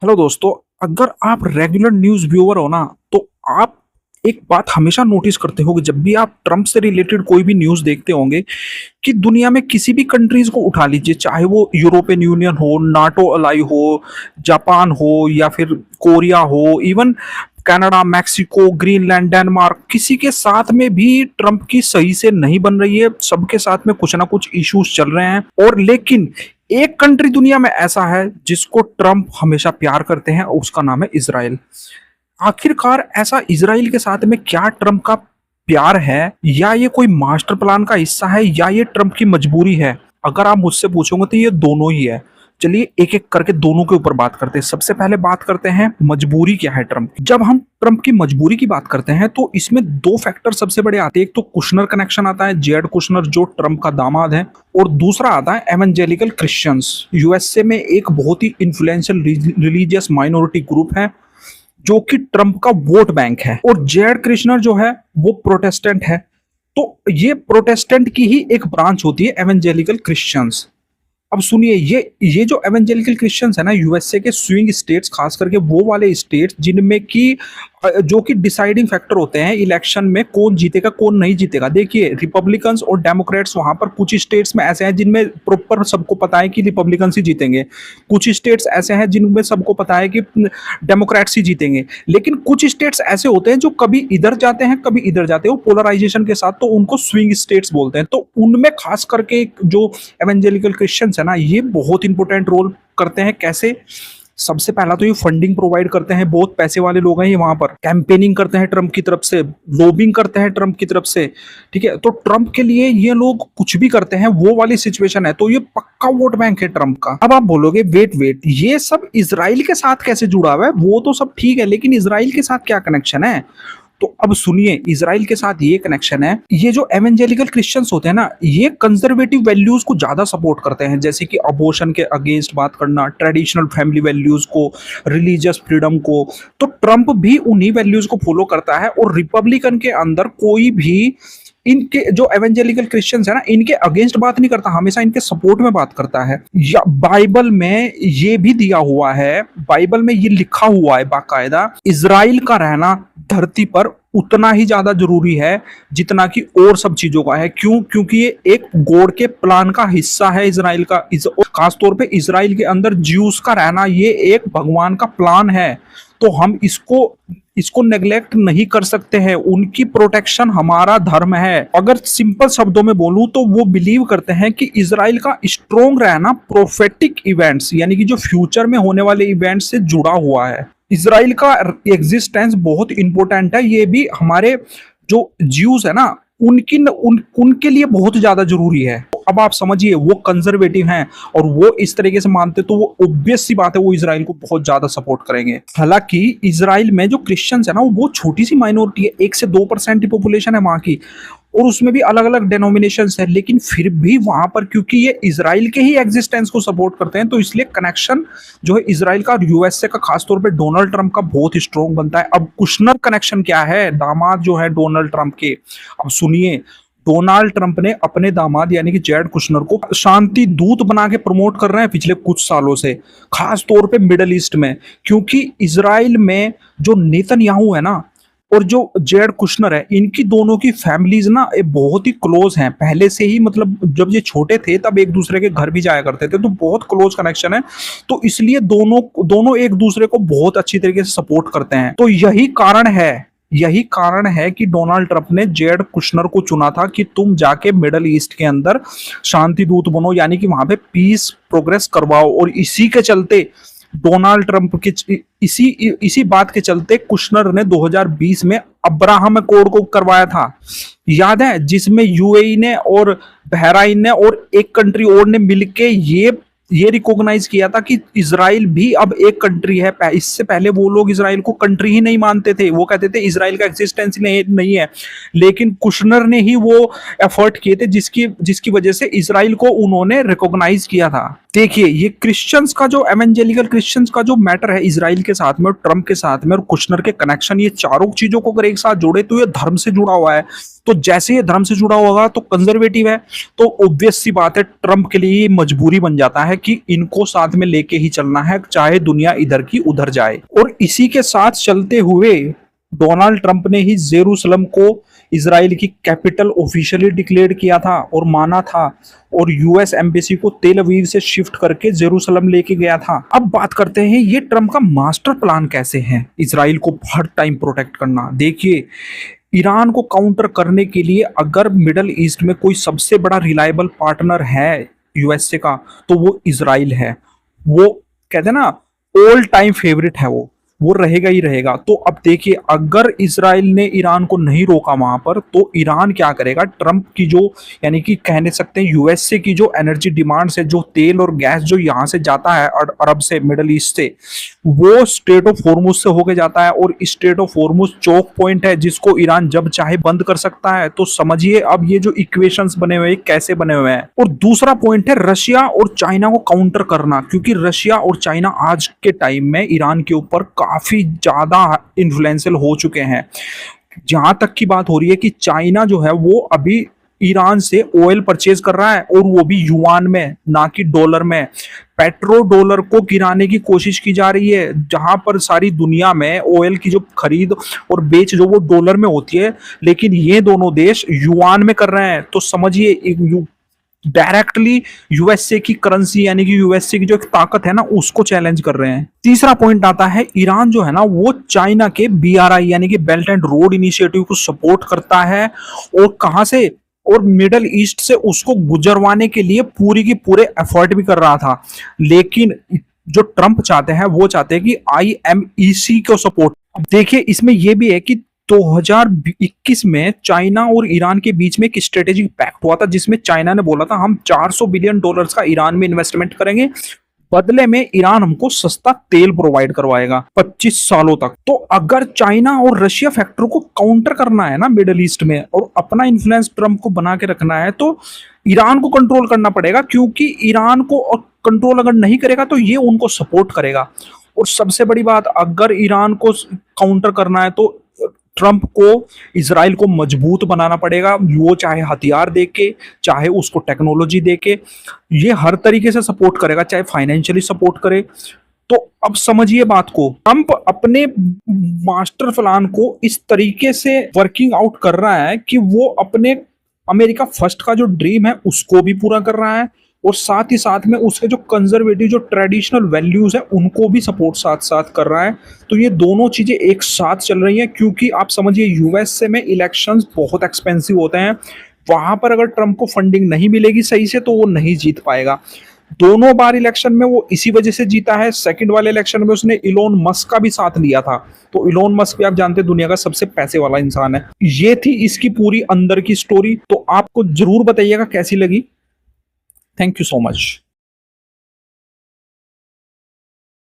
Hello दोस्तों। अगर आप रेगुलर न्यूज़ व्यूअर हो ना, तो आप एक बात हमेशा नोटिस करते होंगे जब भी आप ट्रंप से रिलेटेड कोई भी न्यूज़ देखते होंगे कि दुनिया में किसी भी कंट्रीज को उठा लीजिए, चाहे वो यूरोपियन यूनियन हो, नाटो अलाई हो, जापान हो या फिर कोरिया हो, even Canada, Mexico, Greenland, Denmark, किसी के साथ में भी ट्रंप की सही से नहीं बन रही है। सबके साथ में कुछ ना कुछ इश्यूज चल रहे हैं। और लेकिन एक कंट्री दुनिया में ऐसा है जिसको ट्रंप हमेशा प्यार करते हैं, और उसका नाम है इसराइल। आखिरकार ऐसा इसराइल के साथ में क्या ट्रंप का प्यार है, या ये कोई मास्टर प्लान का हिस्सा है, या ये ट्रंप की मजबूरी है? अगर आप मुझसे पूछोगे तो ये दोनों ही है। चलिए एक एक करके दोनों के ऊपर बात करते हैं। सबसे पहले बात करते हैं मजबूरी क्या है ट्रंप की। जब हम ट्रंप की मजबूरी की बात करते हैं तो इसमें दो फैक्टर सबसे बड़े आते हैं। एक तो कुशनर कनेक्शन आता है, जेड कुशनर जो ट्रंप का दामाद है, और दूसरा आता है एवेंजेलिकल क्रिश्चियंस। यूएसए में एक बहुत ही इन्फ्लुएंशियल रिलीजियस माइनॉरिटी ग्रुप है जो कि ट्रंप का वोट बैंक है। और जेड कृष्णर जो है वो प्रोटेस्टेंट है। तो ये प्रोटेस्टेंट की ही एक ब्रांच होती है एवेंजेलिकल क्रिश्चियंस। अब सुनिए, ये जो एवेंजेलिकल क्रिश्चियंस है ना, यूएसए के स्विंग स्टेट्स, खास करके वो वाले स्टेट्स जिनमें की जो कि डिसाइडिंग फैक्टर होते हैं इलेक्शन में, कौन जीतेगा कौन नहीं जीतेगा। देखिए, रिपब्लिकन्स और डेमोक्रेट्स वहां पर कुछ स्टेट्स में ऐसे हैं जिनमें प्रॉपर सबको पता है कि रिपब्लिकन्स ही जीतेंगे। कुछ स्टेट्स ऐसे हैं जिनमें सबको पता है कि डेमोक्रेट्स ही जीतेंगे। लेकिन कुछ स्टेट्स ऐसे होते हैं जो कभी इधर जाते हैं कभी इधर जाते हैं, वो पोलराइजेशन के साथ, तो उनको स्विंग स्टेट्स बोलते हैं। तो उनमें खास करके जो एवेंजेलिकल क्रिश्चियंस है ना, ये बहुत इंपॉर्टेंट रोल करते हैं। कैसे? सबसे पहला तो ये फंडिंग प्रोवाइड करते हैं। बहुत पैसे वाले लोग हैं ये, वहां पर कैंपेनिंग करते हैं ट्रंप की तरफ से, लॉबिंग करते हैं ट्रंप की तरफ से। ठीक है, तो ट्रंप के लिए ये लोग कुछ भी करते हैं, वो वाली सिचुएशन है। तो ये पक्का वोट बैंक है ट्रंप का। अब आप बोलोगे वेट वेट, ये सब इसराइल के साथ कैसे जुड़ा हुआ है? वो तो सब ठीक है, लेकिन इसराइल के साथ क्या कनेक्शन है? तो अब सुनिए, इसराइल के साथ ये कनेक्शन है। ये जो एवेंजेलिकल क्रिश्चियंस होते हैं ना, ये कंजर्वेटिव वैल्यूज को ज्यादा सपोर्ट करते हैं, जैसे कि अबॉर्शन के अगेंस्ट बात करना, ट्रेडिशनल फैमिली वैल्यूज को, रिलीजियस फ्रीडम को। तो ट्रंप भी उन्हीं वैल्यूज को फॉलो करता है। और रिपब्लिकन के अंदर कोई भी इनके जो एवेंजेलिकल क्रिश्चियंस है ना, इनके अगेंस्ट बात नहीं करता, हमेशा इनके सपोर्ट में बात करता है। या बाइबल में ये भी दिया हुआ है, बाइबल में ये लिखा हुआ है बाकायदा, इजराइल का रहना धरती पर उतना ही ज्यादा जरूरी है जितना कि और सब चीजों का है। क्यों? क्योंकि ये एक गॉड के प्लान का हिस्सा है इजराइल का। और खास तौर पे इजराइल के अंदर ज्यूस का रहना, ये एक भगवान का प्लान है। तो हम इसको नेग्लेक्ट नहीं कर सकते हैं। उनकी प्रोटेक्शन हमारा धर्म है। अगर सिंपल शब्दों में बोलूं तो वो बिलीव करते हैं कि इजराइल का स्ट्रोंग रहना प्रोफेटिक इवेंट्स, यानी कि जो फ्यूचर में होने वाले इवेंट्स से जुड़ा हुआ है। इजराइल का एग्जिस्टेंस बहुत इंपॉर्टेंट है। ये भी हमारे जो ज्यूज है ना, उनके लिए बहुत ज्यादा जरूरी है। अब आप समझिए, वो कंजर्वेटिव हैं और वो इस तरीके से मानते, तो वो ऑब्वियस सी बात है वो इजराइल को बहुत ज्यादा सपोर्ट करेंगे। हालांकि इजराइल में जो क्रिश्चियंस है ना, वो बहुत छोटी सी माइनॉरिटी है, 1 से 2% की पॉपुलेशन है वहां की, और उसमें भी अलग अलग डेनोमिनेशंस है। लेकिन फिर भी वहां पर, क्योंकि ये इजराइल के ही एग्जिस्टेंस को सपोर्ट करते हैं, तो इसलिए कनेक्शन जो है इजराइल का यूएसए का, खासतौर पे डोनाल्ड ट्रंप का, बहुत स्ट्रॉन्ग बनता है। अब कुशनर कनेक्शन क्या है? दामाद जो है डोनाल्ड ट्रंप के। अब सुनिए, डोनाल्ड ट्रंप ने अपने दामाद यानी कि जेड कुशनर को शांति दूत बना के प्रमोट कर रहे हैं पिछले कुछ सालों से, खास तौर पे मिडल ईस्ट में। क्योंकि इजराइल में जो नेतन्याहू है ना, और जो जेड कुशनर है, इनकी दोनों की फैमिलीज ना बहुत ही क्लोज हैं पहले से ही। मतलब जब ये छोटे थे तब एक दूसरे के घर भी जाया करते थे, तो बहुत क्लोज कनेक्शन है। तो इसलिए दोनों एक दूसरे को बहुत अच्छी तरीके से सपोर्ट करते हैं। तो यही कारण है कि डोनाल्ड ट्रंप ने जेड कुशनर को चुना था कि तुम जाके मिडल ईस्ट के अंदर शांति दूत बनो, यानी कि वहां पे पीस प्रोग्रेस करवाओ। और इसी के चलते डोनाल्ड ट्रंप के इसी बात के चलते कुशनर ने 2020 में अब्राहम अकॉर्ड को करवाया था, याद है, जिसमें यूएई ने और बहराइन ने और एक कंट्री और ने मिलके ये रिकॉग्नाइज किया था कि इजराइल भी अब एक कंट्री है। इससे पहले वो लोग इजराइल को कंट्री ही नहीं मानते थे, वो कहते थे इजराइल का एक्सिस्टेंस नहीं है। लेकिन कुशनर ने ही वो एफर्ट किए थे जिसकी वजह से इजराइल को उन्होंने रिकॉग्नाइज किया था। देखिए, ये क्रिश्चियंस का जो एवेंजेलिकल क्रिश्चियंस का जो मैटर है इजराइल के साथ में और ट्रंप के साथ में और कुशनर के कनेक्शन, ये चारों चीजों को अगर एक साथ जोड़े तो ये धर्म से जुड़ा हुआ है। तो जैसे ये धर्म से जुड़ा होगा तो कंजर्वेटिव है, तो ऑब्वियस सी बात है ट्रंप के लिए ये मजबूरी बन जाता है कि इनको साथ में लेके ही चलना है, चाहे दुनिया इधर की उधर जाए। और इसी के साथ चलते हुए डोनाल्ड ट्रंप ने ही जेरूसलम को इजराइल की कैपिटल ऑफिशियली डिक्लेयर किया था और माना था, और यूएस एम्बेसी को तेल अवीव से शिफ्ट करके जेरूसलम लेके गया था। अब बात करते हैं ये ट्रंप का मास्टर प्लान कैसे है इजराइल को हर टाइम प्रोटेक्ट करना। देखिए, ईरान को काउंटर करने के लिए अगर मिडल ईस्ट में कोई सबसे बड़ा रिलायबल पार्टनर है यूएसए का, तो वो इजराइल है। वो कहते हैं ना, ऑल टाइम फेवरेट है वो रहेगा ही रहेगा। तो अब देखिए, अगर इजराइल ने ईरान को नहीं रोका वहां पर, तो ईरान क्या करेगा, ट्रंप की जो, यानी कि कहने सकते हैं यूएसए की जो एनर्जी डिमांड्स है, जो तेल और गैस जो यहां से जाता है अरब से, मिडल ईस्ट से, वो स्ट्रेट ऑफ हॉर्मुज से होके जाता है। और strait of Hormuz choke point है जिसको ईरान जब चाहे बंद कर सकता है। तो समझिए अब ये जो इक्वेशंस बने हुए हैं कैसे बने हुए हैं। और दूसरा पॉइंट है रशिया और चाइना को काउंटर करना, क्योंकि रशिया और चाइना आज के टाइम में ईरान के ऊपर काफी ज्यादा इन्फ्लुएंशियल हो चुके हैं। जहां तक की बात हो रही है कि चाइना जो है वो अभी ईरान से ऑयल परचेज कर रहा है, और वो भी युआन में, ना कि डॉलर में। पेट्रो डॉलर को गिराने की कोशिश की जा रही है, जहां पर सारी दुनिया में ऑयल की जो खरीद और बेच जो वो डॉलर में होती है, लेकिन ये दोनों देश युआन में कर रहे हैं। तो समझिए डायरेक्टली यूएसए की करेंसी, यानी कि यूएसए की जो एक ताकत है ना, उसको चैलेंज कर रहे हैं। तीसरा पॉइंट आता है, ईरान जो है ना वो चाइना के बीआरआई यानी कि बेल्ट एंड रोड इनिशिएटिव को सपोर्ट करता है, और कहां से, और मिडल ईस्ट से उसको गुजरवाने के लिए पूरी की पूरे एफर्ट भी कर रहा था। लेकिन जो ट्रंप चाहते हैं वो चाहते हैं कि आईएमईसी को सपोर्ट। देखिए, इसमें यह भी है कि 2021 में चाइना और ईरान के बीच में एक स्ट्रेटेजिक पैक्ट हुआ था, जिसमें चाइना ने बोला था हम $400 बिलियन का ईरान में इन्वेस्टमेंट करेंगे, बदले में ईरान हमको सस्ता तेल प्रोवाइड करवाएगा 25 सालों तक। तो अगर चाइना और रशिया फैक्टर को काउंटर करना है ना मिडल ईस्ट में, और अपना इन्फ्लुएंस ट्रंप को बना के रखना है, तो ईरान को कंट्रोल करना पड़ेगा, क्योंकि ईरान को कंट्रोल अगर नहीं करेगा तो ये उनको सपोर्ट करेगा। और सबसे बड़ी बात, अगर ईरान को काउंटर करना है तो ट्रंप को इजराइल को मजबूत बनाना पड़ेगा, वो चाहे हथियार देके, चाहे उसको टेक्नोलॉजी देके, ये हर तरीके से सपोर्ट करेगा, चाहे फाइनेंशियली सपोर्ट करे। तो अब समझिए बात को, ट्रंप अपने मास्टर प्लान को इस तरीके से वर्किंग आउट कर रहा है कि वो अपने अमेरिका फर्स्ट का जो ड्रीम है उसको भी पूरा कर रहा है, और साथ ही साथ में उसके जो कंजर्वेटिव जो ट्रेडिशनल वैल्यूज है उनको भी सपोर्ट साथ साथ कर रहा है। तो ये दोनों चीजें एक साथ चल रही हैं, क्योंकि आप समझिए यूएसए में इलेक्शंस बहुत एक्सपेंसिव होते हैं। वहां पर अगर ट्रंप को फंडिंग नहीं मिलेगी सही से, तो वो नहीं जीत पाएगा। दोनों बार इलेक्शन में वो इसी वजह से जीता है। सेकंड वाले इलेक्शन में उसने इलोन मस्क का भी साथ लिया था। तो इलोन मस्क भी आप जानते हैं दुनिया का सबसे पैसे वाला इंसान है। ये थी इसकी पूरी अंदर की स्टोरी। तो आपको जरूर बताइएगा कैसी लगी। Thank you so much.